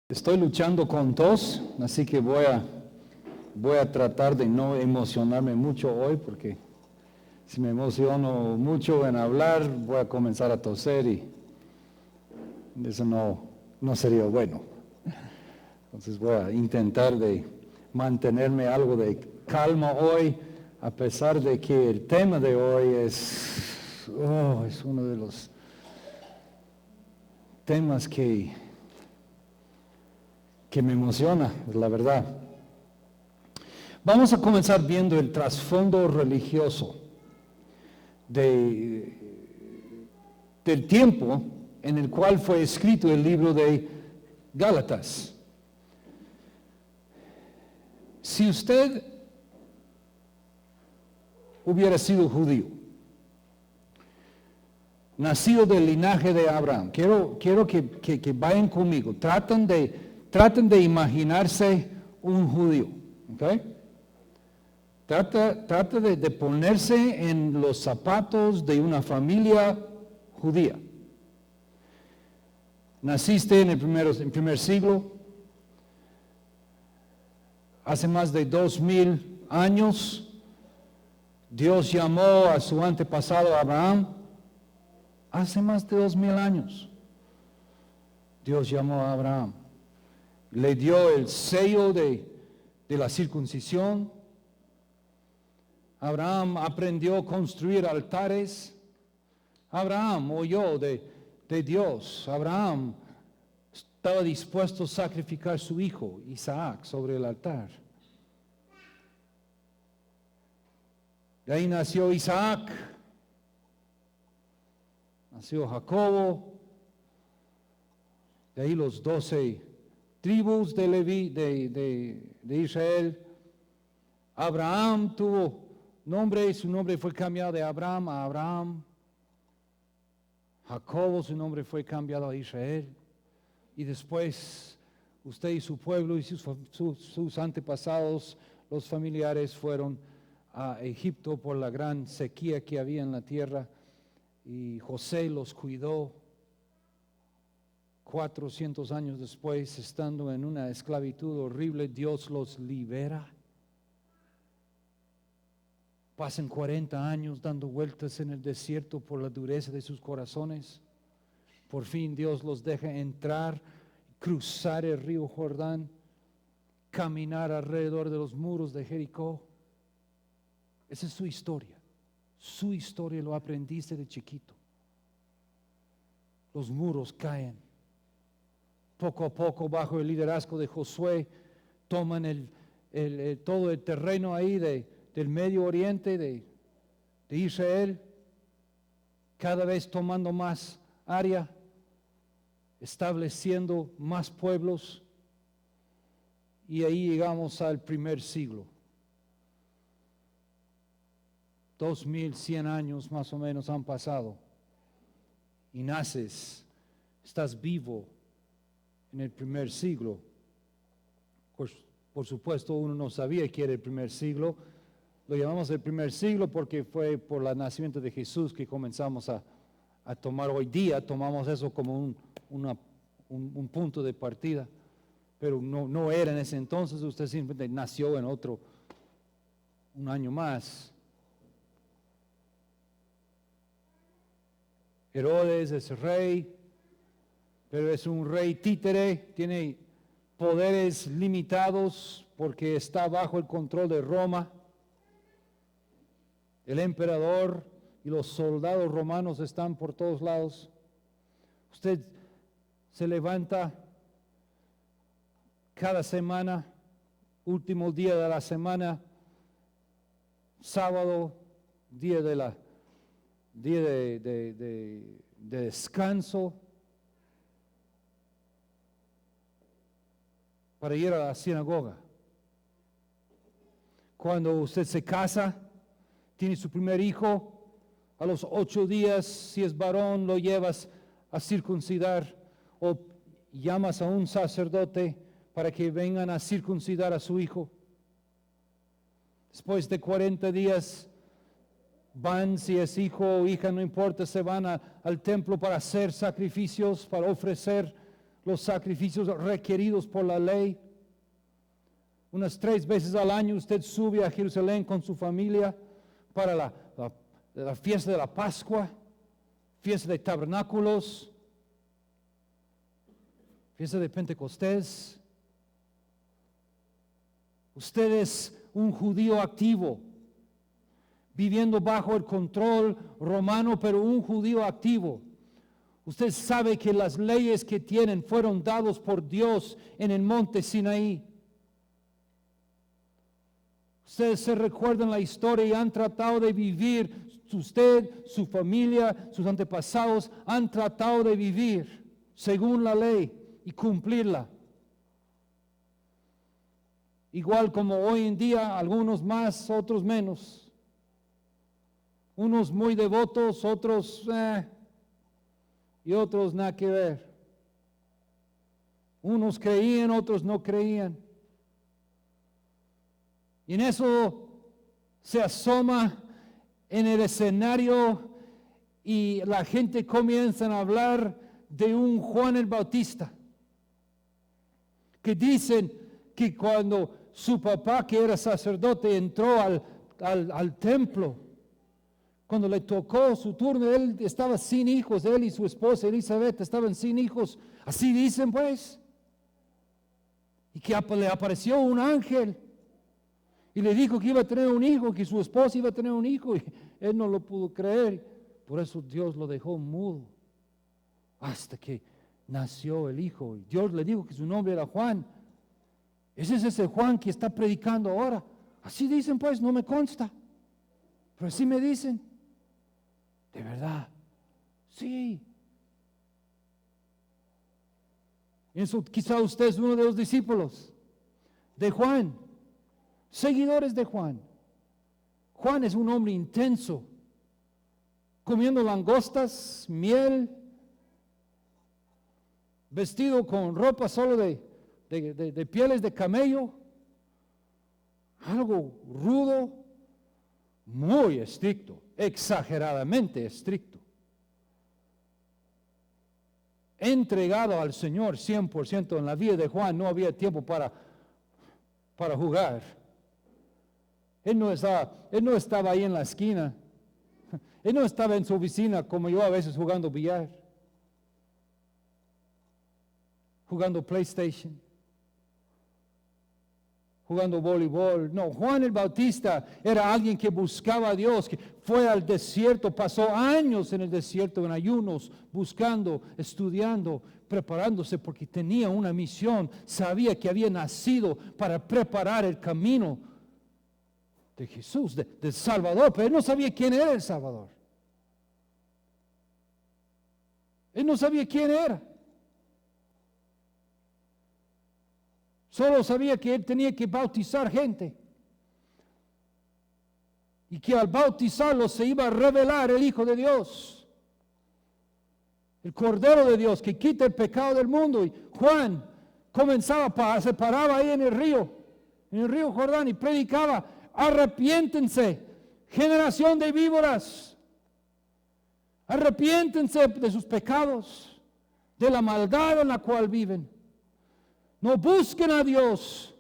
Estoy luchando con tos, así que voy a tratar de no emocionarme mucho hoy, porque si me emociono mucho en hablar, voy a comenzar a toser y eso no sería bueno. Entonces voy a intentar de mantenerme algo de calma hoy, a pesar de que el tema de hoy es uno de los temas que me emociona, la verdad. Vamos a comenzar viendo el trasfondo religioso del tiempo en el cual fue escrito el libro de Gálatas. Si usted hubiera sido judío, nacido del linaje de Abraham, quiero que vayan conmigo, traten de imaginarse un judío, ¿ok? Trata de ponerse en los zapatos de una familia judía. Naciste en el primer siglo, hace más de 2000 años, Dios llamó a su antepasado Abraham, hace más de 2000 años, Dios llamó a Abraham. Le dio el sello de la circuncisión. Abraham aprendió a construir altares. Abraham oyó de Dios. Abraham estaba dispuesto a sacrificar a su hijo Isaac sobre el altar. De ahí nació Isaac, nació Jacobo, de ahí los 12 tribus de Leví, de Israel. Abraham tuvo nombre, su nombre fue cambiado de Abraham a Abraham. Jacobo, su nombre fue cambiado a Israel. Y después usted y su pueblo y sus antepasados, los familiares, fueron a Egipto por la gran sequía que había en la tierra. Y José los cuidó. 400 años después, estando en una esclavitud horrible, Dios los libera. Pasan 40 años dando vueltas en el desierto por la dureza de sus corazones. Por fin Dios los deja entrar, cruzar el río Jordán, caminar alrededor de los muros de Jericó. Esa es su historia. Su historia lo aprendiste de chiquito. Los muros caen. Poco a poco, bajo el liderazgo de Josué, toman todo el terreno ahí del Medio Oriente, de Israel, cada vez tomando más área, estableciendo más pueblos, y ahí llegamos al primer siglo. 2100 años más o menos han pasado, y naces, estás vivo en el primer siglo. Por supuesto, uno no sabía que era el primer siglo. Lo llamamos el primer siglo porque fue por el nacimiento de Jesús que comenzamos a tomar. Hoy día tomamos eso como un punto de partida, pero no era en ese entonces. Usted simplemente nació en un año más. Herodes es rey, pero es un rey títere, tiene poderes limitados porque está bajo el control de Roma. El emperador y los soldados romanos están por todos lados. Usted se levanta cada semana, último día de la semana, sábado, día de descanso, para ir a la sinagoga. Cuando usted se casa, tiene su primer hijo, a los 8 días, si es varón, lo llevas a circuncidar o llamas a un sacerdote para que vengan a circuncidar a su hijo. Después de 40 días, van, si es hijo o hija, no importa, se van al templo para hacer sacrificios, para ofrecer los sacrificios requeridos por la ley. Unas 3 veces al año usted sube a Jerusalén con su familia para la fiesta de la Pascua, fiesta de tabernáculos, fiesta de Pentecostés. Usted es un judío activo, viviendo bajo el control romano, pero un judío activo. Usted sabe que las leyes que tienen fueron dadas por Dios en el monte Sinaí. Ustedes se recuerdan la historia y han tratado de vivir, usted, su familia, sus antepasados han tratado de vivir según la ley y cumplirla. Igual como hoy en día, algunos más, otros menos. Unos muy devotos, otros y otros nada que ver. Unos creían, otros no creían. Y en eso se asoma en el escenario y la gente comienza a hablar de un Juan el Bautista, que dicen que cuando su papá, que era sacerdote, entró al templo, cuando le tocó su turno, él estaba sin hijos, él y su esposa Elizabeth estaban sin hijos, así dicen pues, y que le apareció un ángel y le dijo que iba a tener un hijo, que su esposa iba a tener un hijo, y él no lo pudo creer, por eso Dios lo dejó mudo, hasta que nació el hijo, y Dios le dijo que su nombre era Juan. Ese es ese Juan que está predicando ahora. Así dicen pues, no me consta, pero así me dicen. ¿De verdad? Sí. Eso quizá usted es uno de los discípulos de Juan, seguidores de Juan. Juan es un hombre intenso, comiendo langostas, miel, vestido con ropa solo de pieles de camello, algo rudo, muy estricto, exageradamente estricto. Entregado al Señor 100%. En la vida de Juan no había tiempo para jugar. Él no estaba ahí en la esquina. Él no estaba en su oficina como yo a veces jugando billar, jugando PlayStation, jugando voleibol. No, Juan el Bautista era alguien que buscaba a Dios, que fue al desierto, pasó años en el desierto en ayunos, buscando, estudiando, preparándose porque tenía una misión, sabía que había nacido para preparar el camino de Jesús, del Salvador, pero él no sabía quién era el Salvador. Él no sabía quién era. Solo sabía que él tenía que bautizar gente. Y que al bautizarlo se iba a revelar el Hijo de Dios. El Cordero de Dios que quita el pecado del mundo. Y Juan se paraba ahí en el río Jordán y predicaba: arrepiéntense, generación de víboras. Arrepiéntense de sus pecados, de la maldad en la cual viven. No busquen a Dios.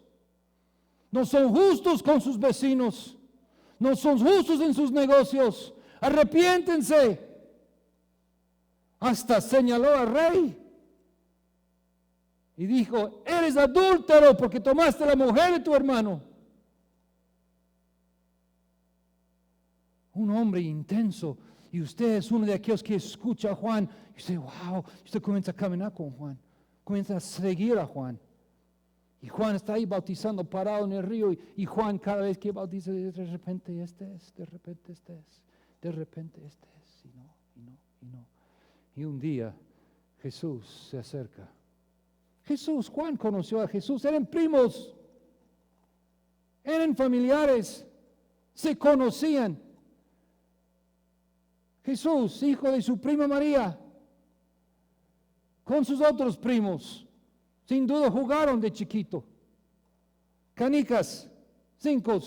No son justos con sus vecinos. No son justos en sus negocios. Arrepiéntense. Hasta señaló al rey y dijo: eres adúltero porque tomaste la mujer de tu hermano. Un hombre intenso. Y usted es uno de aquellos que escucha a Juan y dice: wow. Usted comienza a caminar con Juan, comienza a seguir a Juan. Y Juan está ahí bautizando, parado en el río, y Juan cada vez que bautiza, de repente este es, de repente este es, de repente este es, y no. Y un día Jesús se acerca. Juan conoció a Jesús, eran primos, eran familiares, se conocían. Jesús, hijo de su prima María, con sus otros primos, sin duda jugaron de chiquito. Canicas, 5,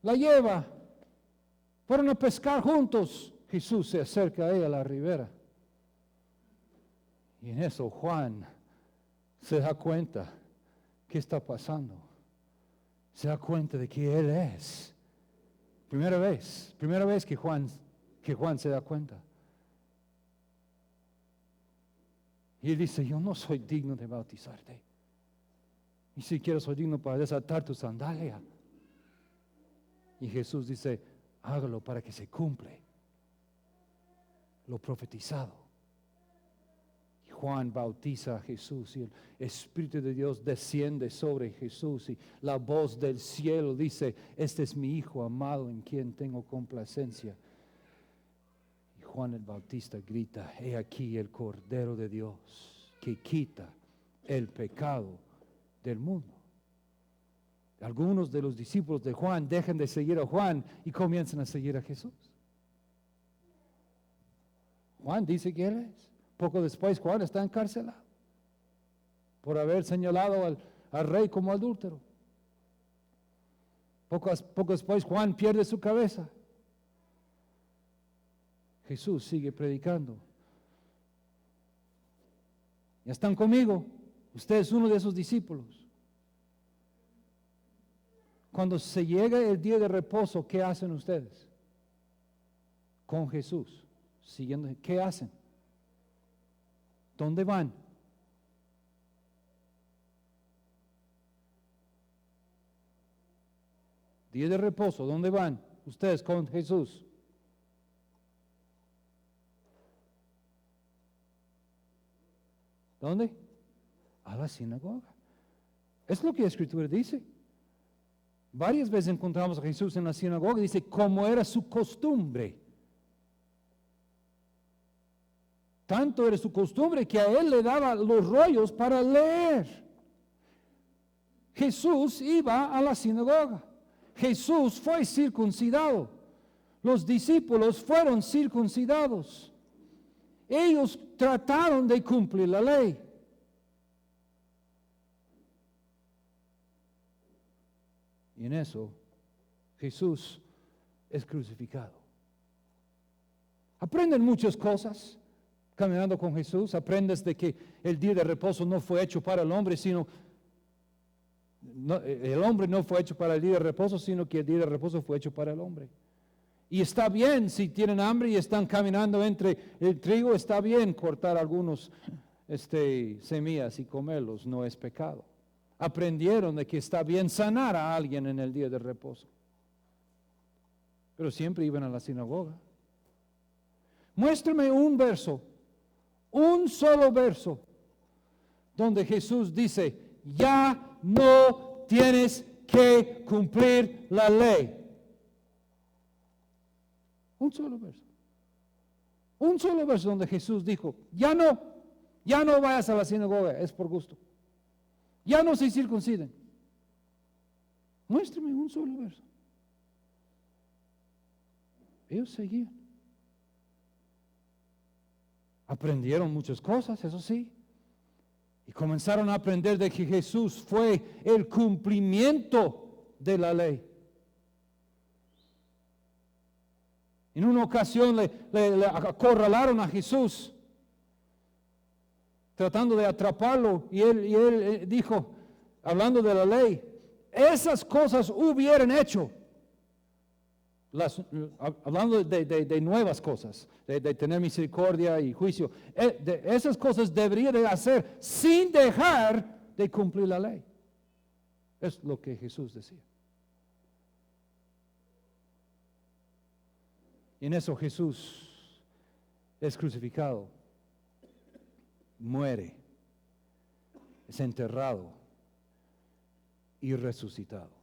la lleva, fueron a pescar juntos. Jesús se acerca a ella a la ribera Y en eso Juan se da cuenta qué está pasando. Se da cuenta de que Él es. Primera vez que Juan se da cuenta. Y él dice, yo no soy digno de bautizarte. Ni siquiera soy digno para desatar tu sandalia. Y Jesús dice, hágalo para que se cumple lo profetizado. Y Juan bautiza a Jesús y el Espíritu de Dios desciende sobre Jesús y la voz del cielo dice, este es mi Hijo amado en quien tengo complacencia. Y Juan el Bautista grita, he aquí el Cordero de Dios que quita el pecado del mundo. Algunos de los discípulos de Juan dejan de seguir a Juan y comienzan a seguir a Jesús. Juan dice que Él es. Poco después Juan está encarcelado por haber señalado al rey como adúltero. Poco después Juan pierde su cabeza. Jesús sigue predicando. Ya están conmigo. Usted es uno de esos discípulos. Cuando se llega el día de reposo, ¿qué hacen ustedes? Con Jesús, siguiendo, ¿qué hacen? ¿Dónde van? Día de reposo, ¿dónde van ustedes con Jesús? ¿Dónde? A la sinagoga. Es lo que la Escritura dice. Varias veces encontramos a Jesús en la sinagoga y dice, como era su costumbre. Tanto era su costumbre que a él le daba los rollos para leer. Jesús iba a la sinagoga. Jesús fue circuncidado. Los discípulos fueron circuncidados. Ellos trataron de cumplir la ley. Y en eso, Jesús es crucificado. Aprenden muchas cosas caminando con Jesús. Aprendes de que el día de reposo no fue hecho para el hombre, sino el hombre no fue hecho para el día de reposo, sino que el día de reposo fue hecho para el hombre. Y está bien si tienen hambre y están caminando entre el trigo, está bien cortar algunos semillas y comerlos, no es pecado. Aprendieron de que está bien sanar a alguien en el día de reposo. Pero siempre iban a la sinagoga. Muéstrame un verso, un solo verso, donde Jesús dice, ya no tienes que cumplir la ley. Un solo verso. Un solo verso donde Jesús dijo, ya no vayas a la sinagoga, es por gusto. Ya no se circunciden. Muéstrame un solo verso. Ellos seguían. Aprendieron muchas cosas, eso sí. Y comenzaron a aprender de que Jesús fue el cumplimiento de la ley. En una ocasión le acorralaron a Jesús, tratando de atraparlo, y él dijo, hablando de la ley, esas cosas hubieran hecho, hablando de nuevas cosas, de tener misericordia y juicio, esas cosas debería de hacer sin dejar de cumplir la ley. Es lo que Jesús decía. Y en eso Jesús es crucificado, muere, es enterrado y resucitado.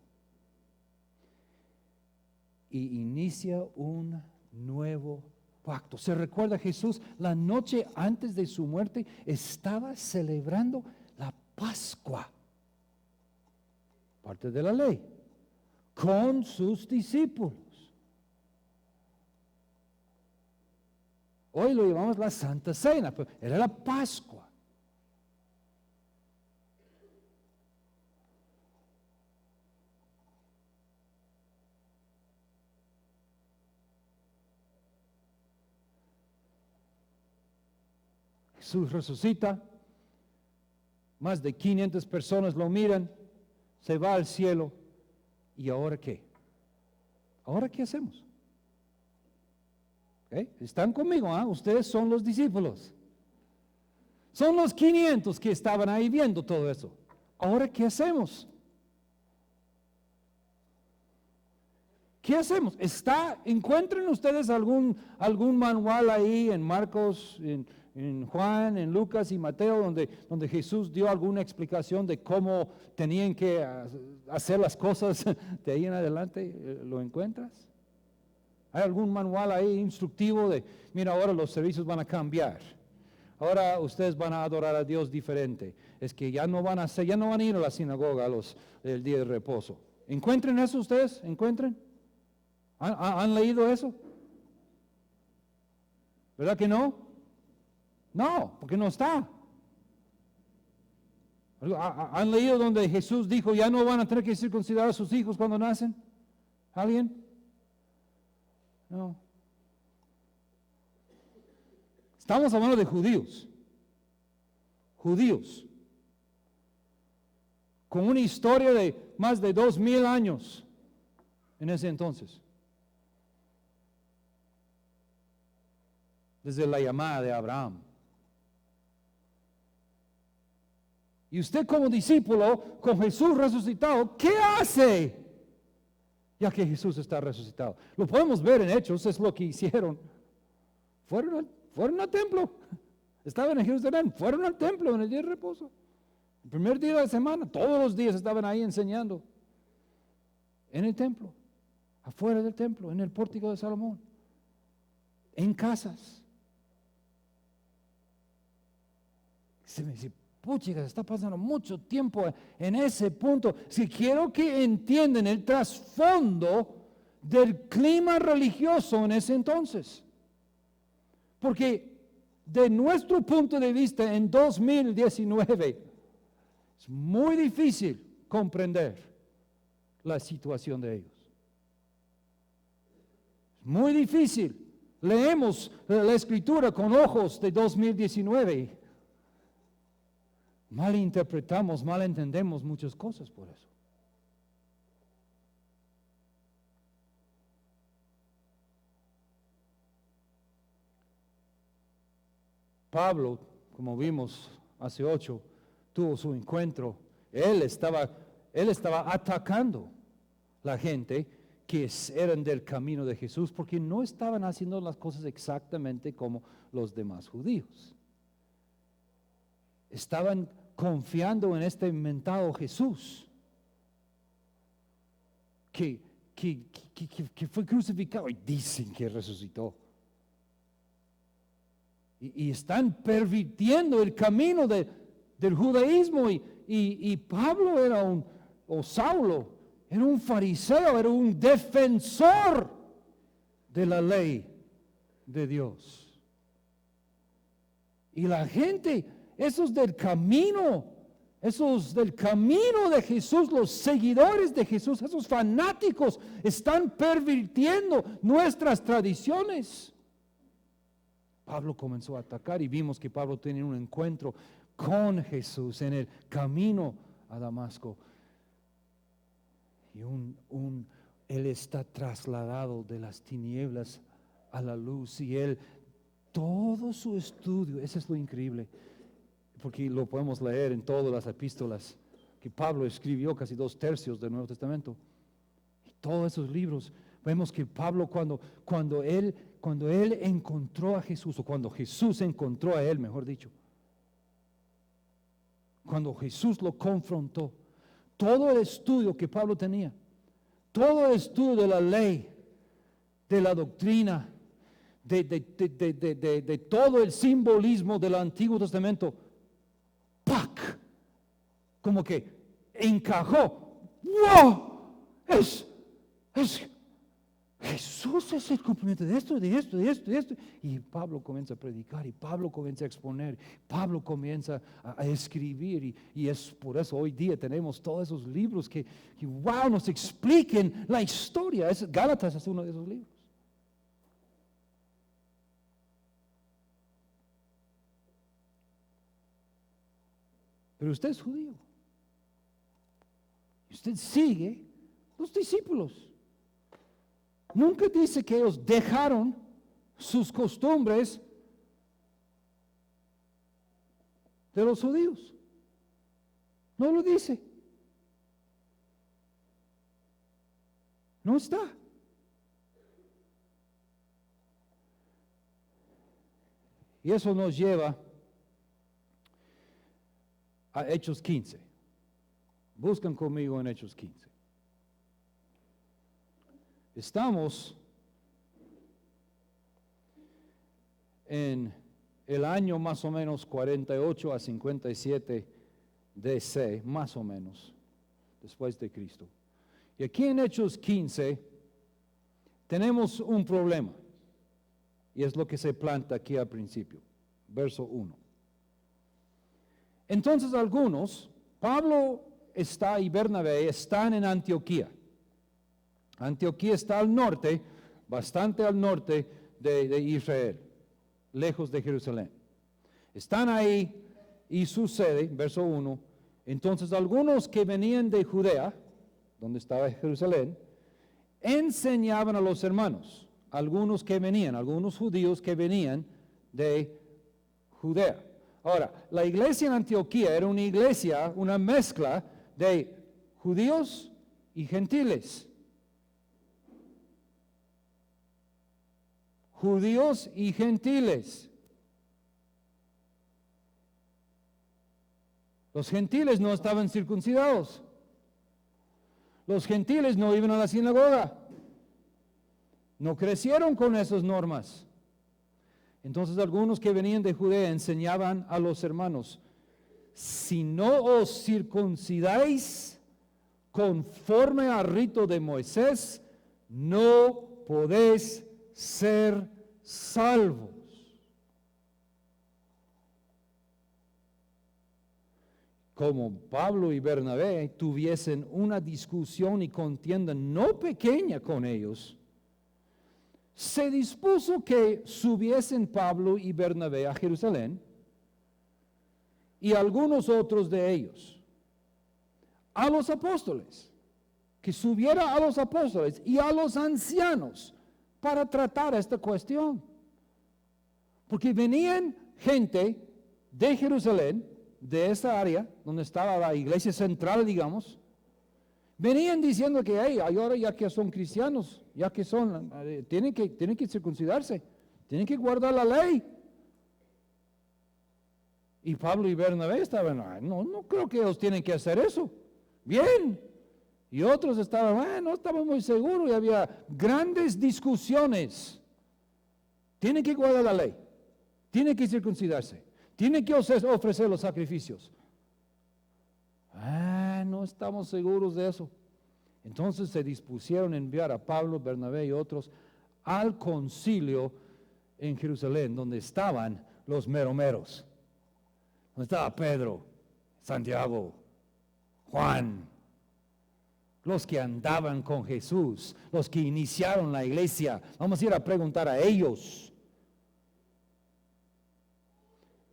Y inicia un nuevo pacto. ¿Se recuerda Jesús? La noche antes de su muerte estaba celebrando la Pascua, parte de la ley, con sus discípulos. Hoy lo llamamos la Santa Cena, pero era la Pascua. Jesús resucita, más de 500 personas lo miran, se va al cielo. ¿Y ahora qué? ¿Ahora qué hacemos? ¿Okay? ¿Están conmigo? Ustedes son los discípulos. Son los 500 que estaban ahí viendo todo eso. ¿Ahora qué hacemos? ¿Qué hacemos? ¿Encuentran ustedes algún manual ahí en Marcos, en Juan, en Lucas y Mateo, donde Jesús dio alguna explicación de cómo tenían que hacer las cosas de ahí en adelante? ¿Lo encuentras? ¿Hay algún manual ahí instructivo de, mira, ahora los servicios van a cambiar? Ahora ustedes van a adorar a Dios diferente. Es que ya no van a ir a la sinagoga el día de reposo. ¿Encuentran eso ustedes? ¿Encuentran? ¿Han leído eso? ¿Verdad que no? No, porque no está. ¿Han leído donde Jesús dijo, ya no van a tener que circuncidar a sus hijos cuando nacen? ¿Alguien? No. Estamos hablando de judíos. Judíos. Con una historia de más de 2000 años en ese entonces. Desde la llamada de Abraham. Y usted como discípulo, con Jesús resucitado, ¿qué hace? Ya que Jesús está resucitado. Lo podemos ver en Hechos, es lo que hicieron. Fueron al templo. Estaban en Jerusalén, fueron al templo en el día de reposo. El primer día de la semana, todos los días estaban ahí enseñando. En el templo, afuera del templo, en el pórtico de Salomón. En casas. Se me dice, puchica, se está pasando mucho tiempo en ese punto. Si quiero que entiendan el trasfondo del clima religioso en ese entonces. Porque de nuestro punto de vista en 2019 es muy difícil comprender la situación de ellos. Es muy difícil. Leemos la escritura con ojos de 2019. Malinterpretamos, malentendemos muchas cosas por eso. Pablo, como vimos hace 8, tuvo su encuentro. Él estaba atacando la gente que eran del camino de Jesús porque no estaban haciendo las cosas exactamente como los demás judíos. Estaban confiando en este inventado Jesús que fue crucificado y dicen que resucitó. Y están pervirtiendo el camino del judaísmo y Pablo o Saulo era un fariseo, era un defensor de la ley de Dios. Y la gente, esos del camino de Jesús, los seguidores de Jesús, esos fanáticos, están pervirtiendo nuestras tradiciones. Pablo comenzó a atacar y vimos que Pablo tenía un encuentro con Jesús en el camino a Damasco. Y él está trasladado de las tinieblas a la luz y todo su estudio, eso es lo increíble, porque lo podemos leer en todas las epístolas que Pablo escribió, casi 2/3 del Nuevo Testamento. Y todos esos libros, vemos que Pablo cuando él encontró a Jesús, o cuando Jesús encontró a él, mejor dicho, cuando Jesús lo confrontó, todo el estudio que Pablo tenía, todo el estudio de la ley, de la doctrina, de todo el simbolismo del Antiguo Testamento, ¡pac! Como que encajó. ¡Wow! Jesús es el cumplimiento de esto, de esto, de esto, de esto. Y Pablo comienza a predicar, y Pablo comienza a exponer, Pablo comienza a escribir, y es por eso hoy día tenemos todos esos libros que wow, nos expliquen la historia. Gálatas es uno de esos libros. pero usted es judío. Usted sigue los discípulos. Nunca dice que ellos dejaron sus costumbres de los judíos. No lo dice. No está. Y eso nos lleva a Hechos 15. Buscan conmigo en Hechos 15. Estamos en el año más o menos 48 a 57 DC, más o menos, después de Cristo. Y aquí en Hechos 15 tenemos un problema. Y es lo que se planta aquí al principio, verso 1. Entonces algunos, Pablo y Bernabé están en Antioquía. Antioquía está al norte, bastante al norte de Israel, lejos de Jerusalén. Están ahí y sucede, verso 1, entonces algunos que venían de Judea, donde estaba Jerusalén, enseñaban a los hermanos. Algunos judíos que venían de Judea. Ahora, la iglesia en Antioquía era una iglesia, una mezcla de judíos y gentiles. Judíos y gentiles. Los gentiles no estaban circuncidados. Los gentiles no iban a la sinagoga. No crecieron con esas normas. Entonces algunos que venían de Judea enseñaban a los hermanos, si no os circuncidáis conforme al rito de Moisés, no podéis ser salvos. Como Pablo y Bernabé tuviesen una discusión y contienda no pequeña con ellos, se dispuso que subiesen Pablo y Bernabé a Jerusalén y algunos otros de ellos a los apóstoles, que subiera a los apóstoles y a los ancianos para tratar esta cuestión. Porque venían gente de Jerusalén, de esa área donde estaba la iglesia central, digamos, venían diciendo que ahora ya que son cristianos, ya que son, tienen que circuncidarse, tienen que guardar la ley. Y Pablo y Bernabé estaban, no creo que ellos tienen que hacer eso. Bien. Y otros estaban, no estaban muy seguros y había grandes discusiones. Tienen que guardar la ley, tienen que circuncidarse, tienen que ofrecer los sacrificios. No estamos seguros de eso. Entonces se dispusieron a enviar a Pablo, Bernabé y otros al concilio en Jerusalén, donde estaban los meromeros. Donde estaba Pedro, Santiago, Juan, los que andaban con Jesús, los que iniciaron la iglesia. Vamos a ir a preguntar a ellos.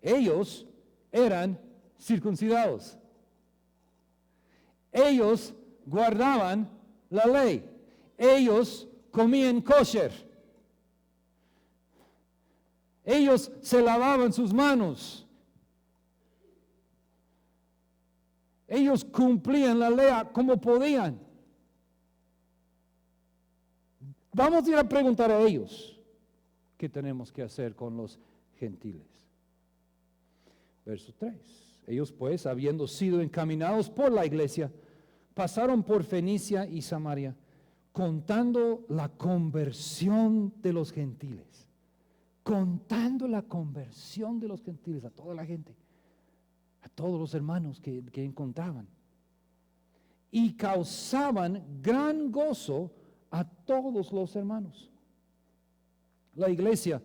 Ellos eran circuncidados. Ellos guardaban la ley. Ellos comían kosher. Ellos se lavaban sus manos. Ellos cumplían la ley como podían. Vamos a ir a preguntar a ellos qué tenemos que hacer con los gentiles. Verso 3. Ellos pues, habiendo sido encaminados por la iglesia, pasaron por Fenicia y Samaria, contando la conversión de los gentiles. Contando la conversión de los gentiles a toda la gente, a todos los hermanos que encontraban. Y causaban gran gozo a todos los hermanos. La iglesia,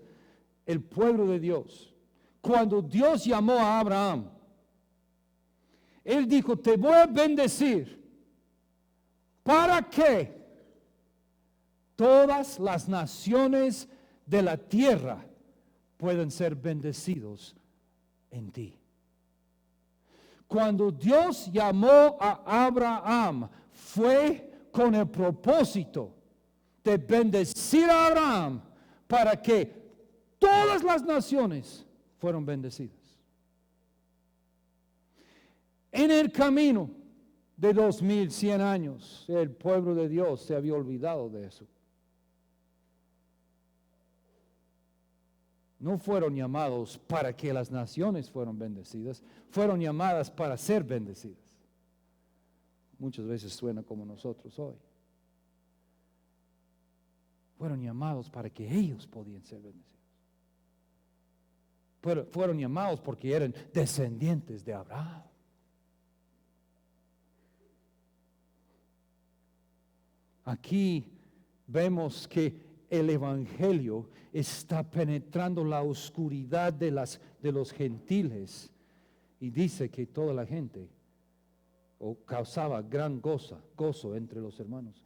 el pueblo de Dios, cuando Dios llamó a Abraham, Él dijo, te voy a bendecir para que todas las naciones de la tierra puedan ser bendecidos en ti. Cuando Dios llamó a Abraham, fue con el propósito de bendecir a Abraham para que todas las naciones fueron bendecidas. En el camino de 2100 años, el pueblo de Dios se había olvidado de eso. No fueron llamados para que las naciones fueran bendecidas, fueron llamadas para ser bendecidas. Muchas veces suena como nosotros hoy. Fueron llamados para que ellos podían ser bendecidos. Fueron llamados porque eran descendientes de Abraham. Aquí vemos que el Evangelio está penetrando la oscuridad de los gentiles y dice que toda la gente causaba gran gozo entre los hermanos.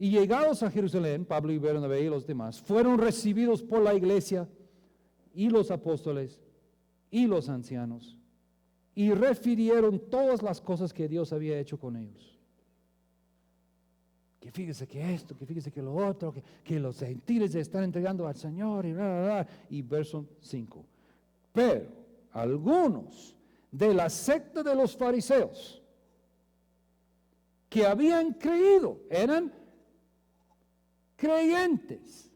Y llegados a Jerusalén, Pablo y Bernabé y los demás fueron recibidos por la iglesia y los apóstoles y los ancianos y refirieron todas las cosas que Dios había hecho con ellos. Que fíjese que esto, que fíjese que lo otro, que los gentiles se están entregando al Señor y bla, bla, bla. Y verso 5. Pero algunos de la secta de los fariseos que habían creído, eran creyentes,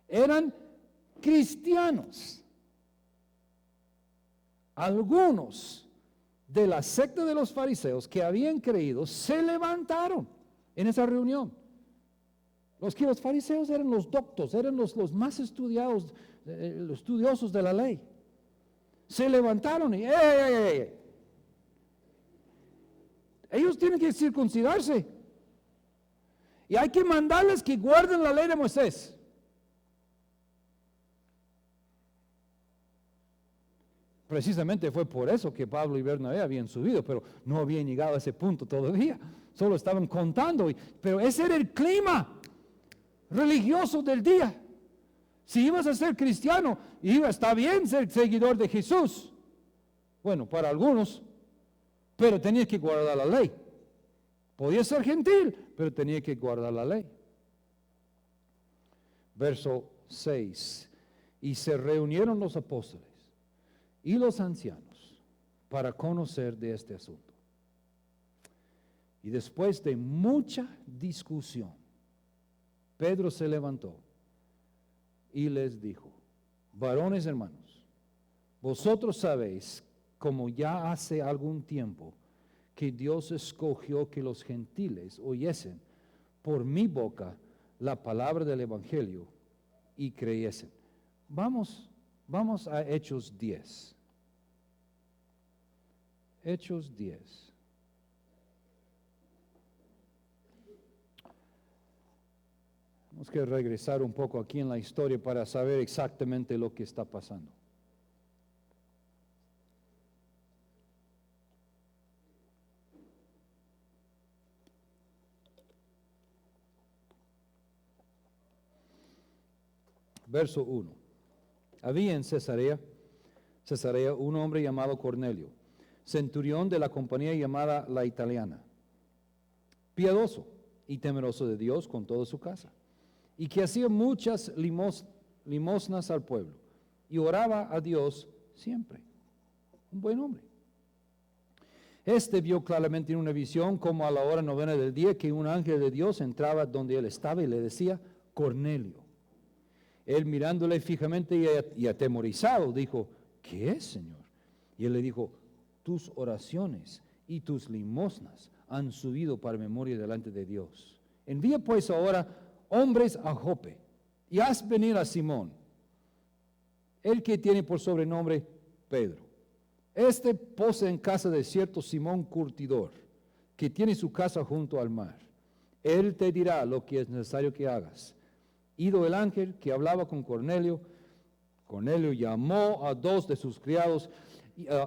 eran cristianos. Algunos de la secta de los fariseos que habían creído se levantaron en esa reunión. Los fariseos eran los doctos, eran los más estudiados, los estudiosos de la ley. Se levantaron y ellos tienen que circuncidarse. Y hay que mandarles que guarden la ley de Moisés. Precisamente fue por eso que Pablo y Bernabé habían subido, pero no habían llegado a ese punto todavía. Solo estaban contando, pero ese era el clima religioso del día. Si ibas a ser cristiano, está bien ser seguidor de Jesús. Bueno, para algunos, pero tenías que guardar la ley. Podías ser gentil, pero tenías que guardar la ley. Verso 6. Y se reunieron los apóstoles y los ancianos para conocer de este asunto. Y después de mucha discusión, Pedro se levantó y les dijo: varones hermanos, vosotros sabéis, como ya hace algún tiempo, que Dios escogió que los gentiles oyesen por mi boca la palabra del Evangelio y creyesen. Vamos a Hechos 10. Hechos 10. Tenemos que regresar un poco aquí en la historia para saber exactamente lo que está pasando. Verso 1. Había en Cesarea un hombre llamado Cornelio, centurión de la compañía llamada La Italiana, piadoso y temeroso de Dios con toda su casa, y que hacía muchas limosnas al pueblo, y oraba a Dios siempre. Un buen hombre. Este vio claramente en una visión, como a la hora 9 del día, que un ángel de Dios entraba donde él estaba y le decía: Cornelio. Él, mirándole fijamente y atemorizado, dijo: ¿qué es, Señor? Y él le dijo: tus oraciones y tus limosnas han subido para memoria delante de Dios. Envía pues ahora hombres a Jope y haz venir a Simón, el que tiene por sobrenombre Pedro. Este posa en casa de cierto Simón curtidor, que tiene su casa junto al mar. Él te dirá lo que es necesario que hagas. Ido el ángel que hablaba con Cornelio, Cornelio llamó a 2 de sus criados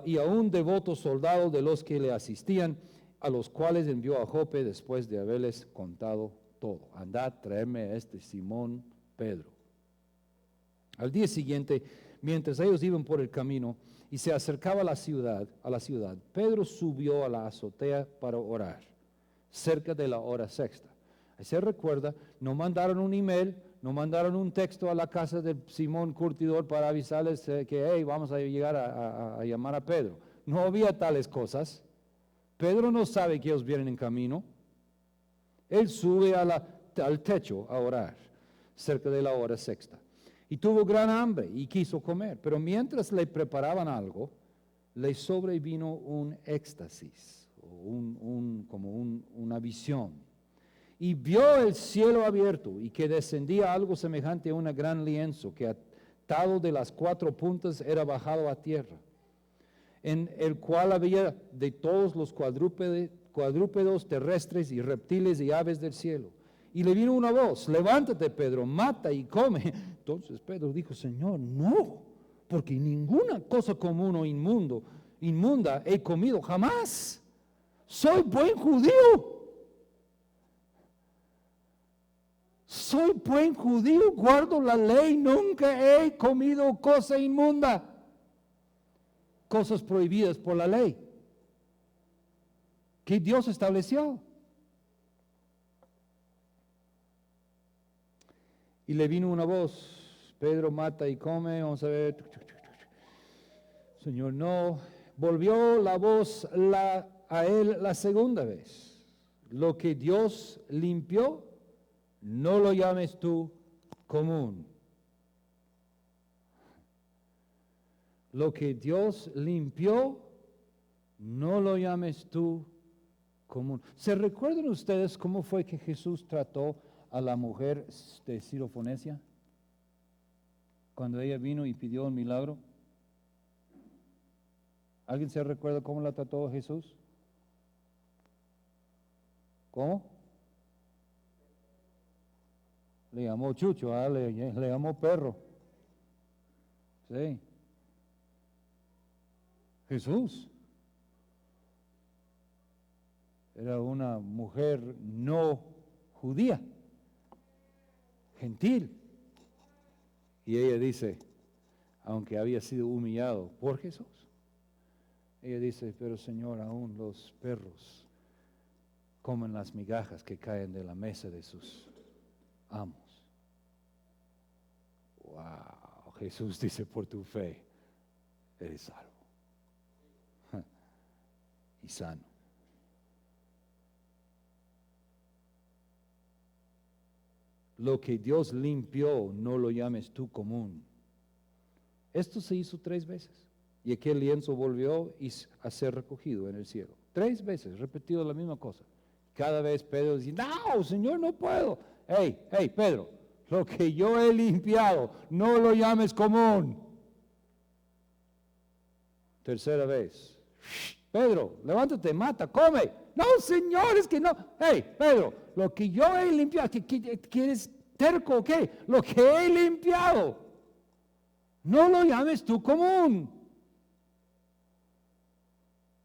y a un devoto soldado de los que le asistían, a los cuales envió a Jope después de haberles contado todo. Andad, traerme a este Simón Pedro. Al día siguiente, mientras ellos iban por el camino y se acercaba a la ciudad, Pedro subió a la azotea para orar, cerca de la hora sexta. Ahí se recuerda, no mandaron un email, no mandaron un texto a la casa de Simón Curtidor para avisarles que hey, vamos a llegar a llamar a Pedro. No había tales cosas. Pedro no sabe que ellos vienen en camino. Él sube al techo a orar, cerca de la hora sexta. Y tuvo gran hambre y quiso comer. Pero mientras le preparaban algo, le sobrevino un éxtasis, como una visión. Y vio el cielo abierto y que descendía algo semejante a un gran lienzo que atado de las 4 puntas era bajado a tierra, en el cual había de todos los cuadrúpedos terrestres y reptiles y aves del cielo. Y le vino una voz: levántate, Pedro, mata y come. Entonces Pedro dijo: Señor, no, porque ninguna cosa común o inmunda he comido jamás. Soy buen judío. Soy buen judío, guardo la ley, nunca he comido cosa inmunda. Cosas prohibidas por la ley que Dios estableció. Y le vino una voz: Pedro, mata y come. Vamos a ver. Señor, no. Volvió la voz a él la segunda vez: lo que Dios limpió, no lo llames tú común. Lo que Dios limpió, no lo llames tú común. ¿Se recuerdan ustedes cómo fue que Jesús trató a la mujer de Sirofonesia cuando ella vino y pidió un milagro? ¿Alguien se recuerda cómo la trató Jesús? ¿Cómo? Le llamó chucho, le llamó perro. Sí. Jesús era una mujer no judía, gentil. Y ella dice, aunque había sido humillado por Jesús, ella dice: pero Señor, aún los perros comen las migajas que caen de la mesa de sus amos. Wow, Jesús dice: por tu fe eres salvo y sano. Lo que Dios limpió, no lo llames tú común. Esto se hizo 3 veces. Y aquel lienzo volvió a ser recogido en el cielo. 3 veces, repetido la misma cosa. Cada vez Pedro dice: no, Señor, no puedo. Hey, Pedro, lo que yo he limpiado, no lo llames común. Tercera vez: Pedro, levántate, mata, come. No, Señor, es que no. Hey, Pedro, lo que yo he limpiado, ¿quieres terco o qué? Lo que he limpiado, no lo llames tú común.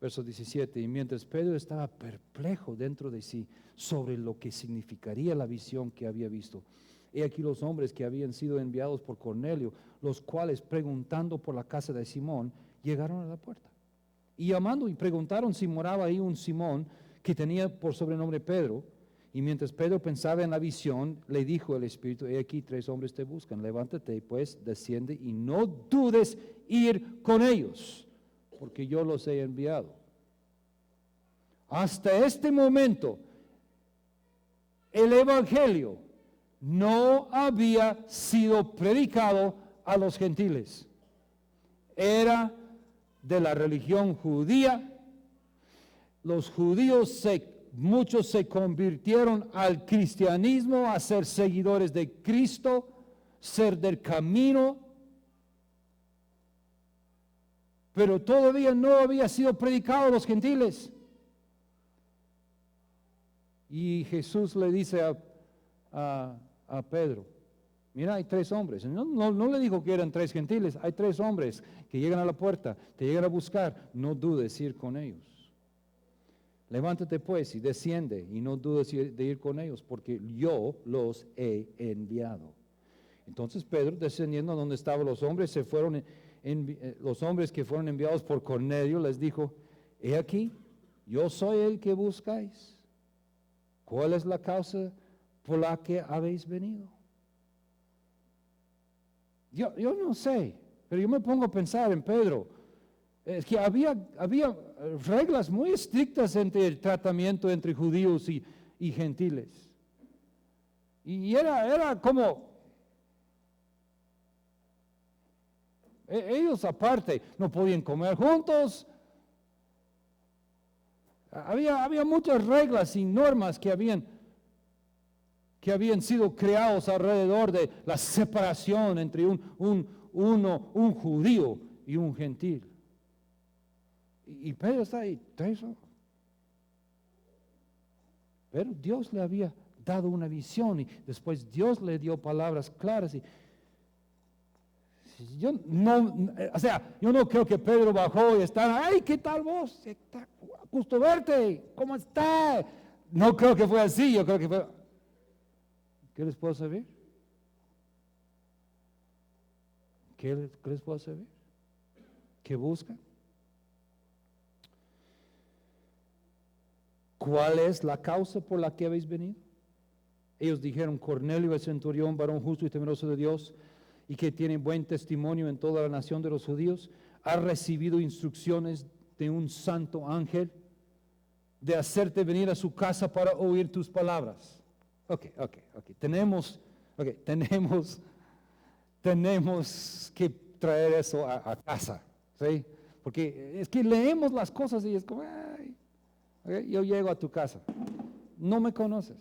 Verso 17: y mientras Pedro estaba perplejo dentro de sí sobre lo que significaría la visión que había visto, he aquí los hombres que habían sido enviados por Cornelio, los cuales, preguntando por la casa de Simón, llegaron a la puerta. Y llamando y preguntaron si moraba ahí un Simón, que tenía por sobrenombre Pedro. Y mientras Pedro pensaba en la visión, le dijo el Espíritu: he aquí 3 hombres te buscan, levántate pues, desciende y no dudes ir con ellos, porque yo los he enviado. Hasta este momento, el Evangelio no había sido predicado a los gentiles. Era de la religión judía. Los judíos, muchos se convirtieron al cristianismo, a ser seguidores de Cristo, ser del camino, pero todavía no había sido predicado a los gentiles. Y Jesús le dice a Pedro: mira, hay 3 hombres. No le dijo que eran 3 gentiles. Hay 3 hombres que llegan a la puerta, te llegan a buscar. No dudes ir con ellos. Levántate pues y desciende y no dudes de ir con ellos, porque yo los he enviado. Entonces Pedro, descendiendo a donde estaban los hombres, los hombres que fueron enviados por Cornelio, les dijo, he aquí, yo soy el que buscáis. ¿Cuál es la causa por la que habéis venido? Yo no sé, pero yo me pongo a pensar en Pedro. Es que había reglas muy estrictas entre el tratamiento entre judíos y gentiles. Y era como, ellos aparte no podían comer juntos. Había muchas reglas y normas que habían sido creados alrededor de la separación entre un judío y un gentil. Y Pedro está ahí, eso. Pero Dios le había dado una visión y después Dios le dio palabras claras. Yo no creo que Pedro bajó y estaba, ay, ¿qué tal vos? Gusto verte, ¿cómo está? No creo que fue así, yo creo que fue, ¿qué les puedo servir? ¿Qué les puedo servir? ¿Qué buscan? ¿Cuál es la causa por la que habéis venido? Ellos dijeron, Cornelio, el centurión, varón justo y temeroso de Dios, y que tiene buen testimonio en toda la nación de los judíos, ha recibido instrucciones de un santo ángel de hacerte venir a su casa para oír tus palabras. Ok. Tenemos que traer eso a casa, ¿sí? Porque es que leemos las cosas y es como, ay, okay, yo llego a tu casa, no me conoces.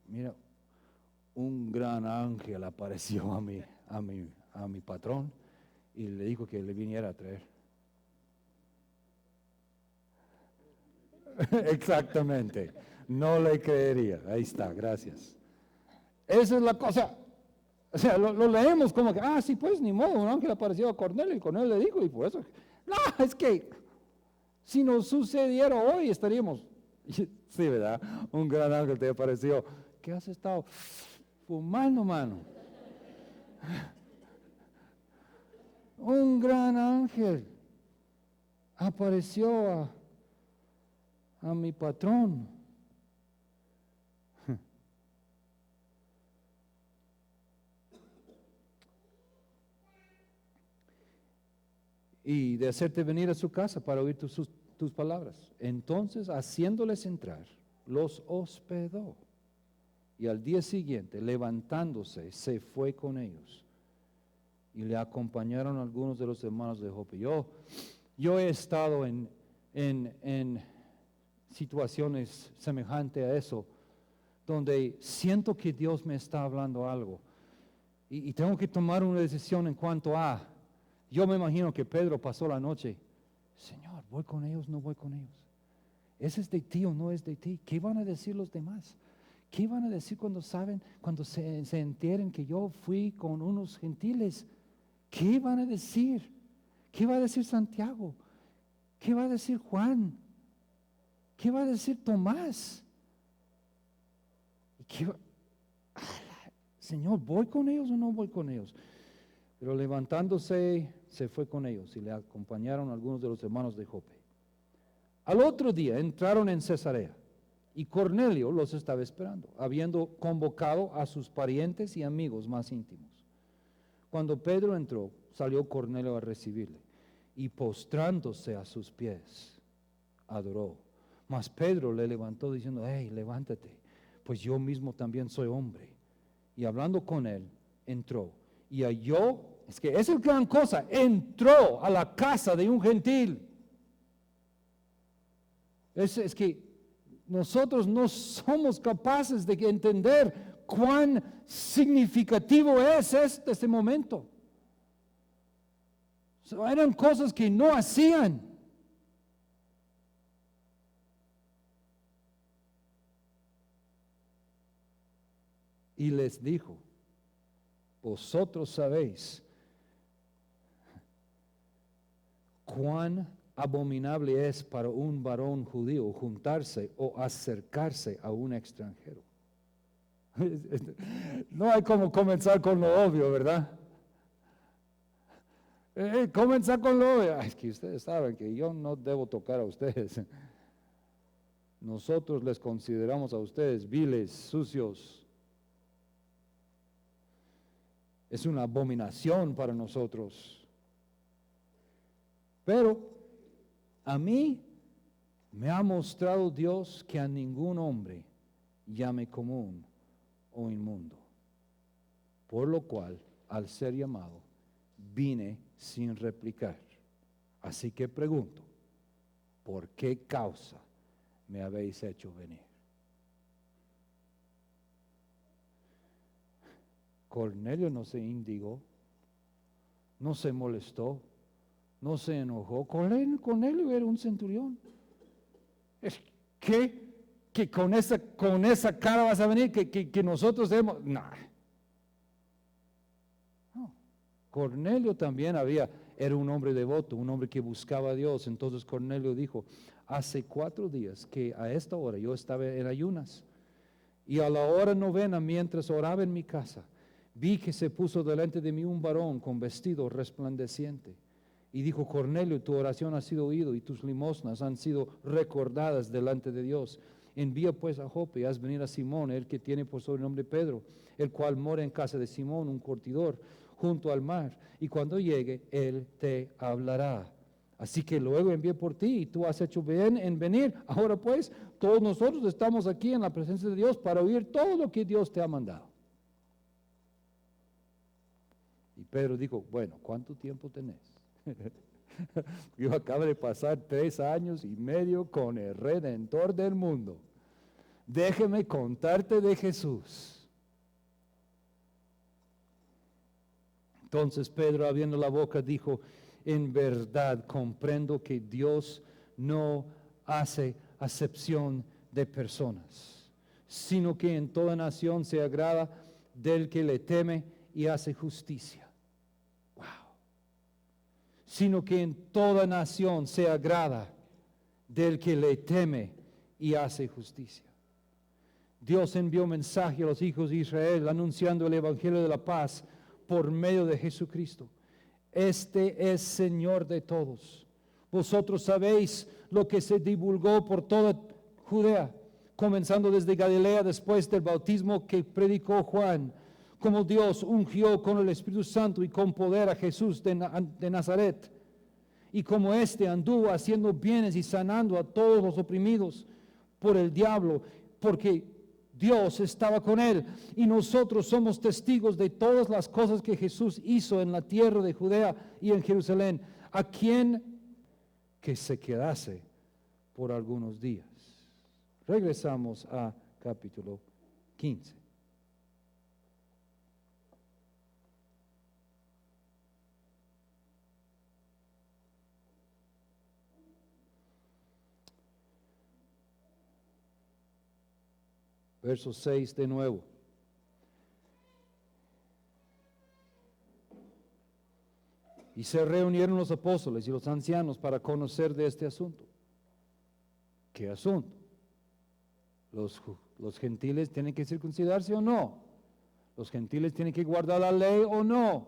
Mira, un gran ángel apareció a mi patrón y le dijo que le viniera a traer. Exactamente, no le creería. Ahí está, gracias. Esa es la cosa. O sea, lo leemos como que, sí, pues ni modo, un ángel apareció a Cornelio y Cornelio le dijo, y por eso, no, es que si nos sucediera hoy estaríamos, sí, ¿verdad? Un gran ángel te apareció. ¿Qué has estado fumando, mano? Un gran ángel apareció a mi patrón. Y de hacerte venir a su casa para oír tus palabras. Entonces, haciéndoles entrar, los hospedó. Y al día siguiente, levantándose, se fue con ellos. Y le acompañaron algunos de los hermanos de Jope. Yo he estado en situaciones semejantes a eso, donde siento que Dios me está hablando algo. Y tengo que tomar una decisión en cuanto a... Yo me imagino que Pedro pasó la noche, Señor, ¿voy con ellos o no voy con ellos? ¿Ese es de ti o no es de ti? ¿Qué van a decir los demás? ¿Qué van a decir cuando se enteren que yo fui con unos gentiles? ¿Qué van a decir? ¿Qué va a decir Santiago? ¿Qué va a decir Juan? ¿Qué va a decir Tomás? Señor, ¿voy con ellos o no voy con ellos? Pero levantándose, se fue con ellos y le acompañaron algunos de los hermanos de Jope. Al otro día entraron en Cesarea y Cornelio los estaba esperando, habiendo convocado a sus parientes y amigos más íntimos. Cuando Pedro entró, salió Cornelio a recibirle y postrándose a sus pies, adoró. Mas Pedro le levantó diciendo, hey, levántate, pues yo mismo también soy hombre. Y hablando con él, entró y halló, es que esa es gran cosa, entró a la casa de un gentil. Es que nosotros no somos capaces de entender cuán significativo es este momento. Eran cosas que no hacían. Y les dijo, vosotros sabéis cuán abominable es para un varón judío juntarse o acercarse a un extranjero. No hay como comenzar con lo obvio, ¿verdad? Comenzar con lo obvio. Es que ustedes saben que yo no debo tocar a ustedes. Nosotros les consideramos a ustedes viles, sucios. Es una abominación para nosotros. Pero a mí me ha mostrado Dios que a ningún hombre llame común o inmundo. Por lo cual, al ser llamado, vine sin replicar. Así que pregunto, ¿por qué causa me habéis hecho venir? Cornelio no se indigó, no se molestó, no se enojó. Cornelio era un centurión. ¿Que con esa cara vas a venir? ¿Que nosotros debemos? No. Cornelio también era un hombre devoto, un hombre que buscaba a Dios. Entonces Cornelio dijo, hace 4 días que a esta hora yo estaba en ayunas, y a la hora 9, mientras oraba en mi casa, vi que se puso delante de mí un varón con vestido resplandeciente. Y dijo, Cornelio, tu oración ha sido oída y tus limosnas han sido recordadas delante de Dios. Envía pues a Jope y haz venir a Simón, el que tiene por sobrenombre Pedro, el cual mora en casa de Simón, un curtidor, junto al mar. Y cuando llegue, él te hablará. Así que luego envié por ti y tú has hecho bien en venir. Ahora pues, todos nosotros estamos aquí en la presencia de Dios para oír todo lo que Dios te ha mandado. Y Pedro dijo, bueno, ¿cuánto tiempo tenés? Yo acabo de pasar 3 años y medio con el Redentor del mundo. Déjeme contarte de Jesús. Entonces Pedro, abriendo la boca, dijo, en verdad comprendo que Dios no hace acepción de personas, sino que en toda nación se agrada del que le teme y hace justicia. Sino que en toda nación se agrada del que le teme y hace justicia. Dios envió mensaje a los hijos de Israel anunciando el evangelio de la paz por medio de Jesucristo. Este es Señor de todos. Vosotros sabéis lo que se divulgó por toda Judea, comenzando desde Galilea después del bautismo que predicó Juan, como Dios ungió con el Espíritu Santo y con poder a Jesús de Nazaret, y como éste anduvo haciendo bienes y sanando a todos los oprimidos por el diablo, porque Dios estaba con él. Y nosotros somos testigos de todas las cosas que Jesús hizo en la tierra de Judea y en Jerusalén, a quien que se quedase por algunos días. Regresamos a capítulo 15. Verso 6 de nuevo. Y se reunieron los apóstoles y los ancianos para conocer de este asunto. ¿Qué asunto? ¿Los gentiles tienen que circuncidarse o no? ¿Los gentiles tienen que guardar la ley o no?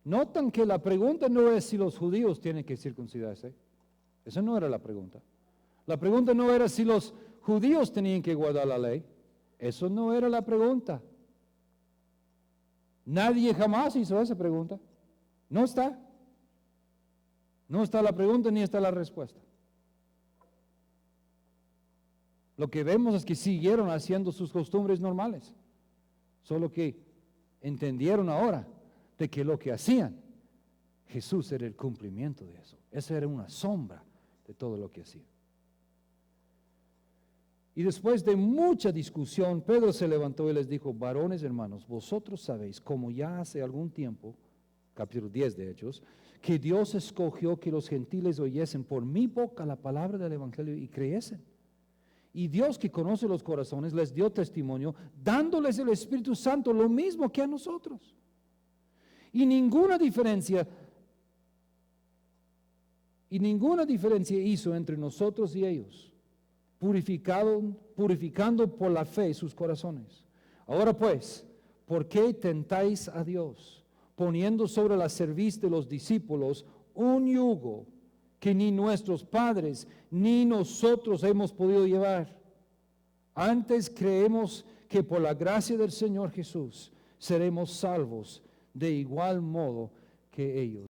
Notan que la pregunta no es si los judíos tienen que circuncidarse. Esa no era la pregunta. La pregunta no era si los judíos tenían que guardar la ley. Eso no era la pregunta. Nadie jamás hizo esa pregunta. No está. No está la pregunta ni está la respuesta. Lo que vemos es que siguieron haciendo sus costumbres normales. Solo que entendieron ahora de que lo que hacían, Jesús era el cumplimiento de eso. Esa era una sombra de todo lo que hacían. Y después de mucha discusión, Pedro se levantó y les dijo, varones hermanos, vosotros sabéis, como ya hace algún tiempo, capítulo 10 de Hechos, que Dios escogió que los gentiles oyesen por mi boca la palabra del evangelio y creyesen. Y Dios, que conoce los corazones, les dio testimonio, dándoles el Espíritu Santo, lo mismo que a nosotros. Y ninguna diferencia hizo entre nosotros y ellos, purificando por la fe sus corazones. Ahora pues, ¿por qué tentáis a Dios, poniendo sobre la cerviz de los discípulos un yugo que ni nuestros padres ni nosotros hemos podido llevar? Antes creemos que por la gracia del Señor Jesús seremos salvos de igual modo que ellos.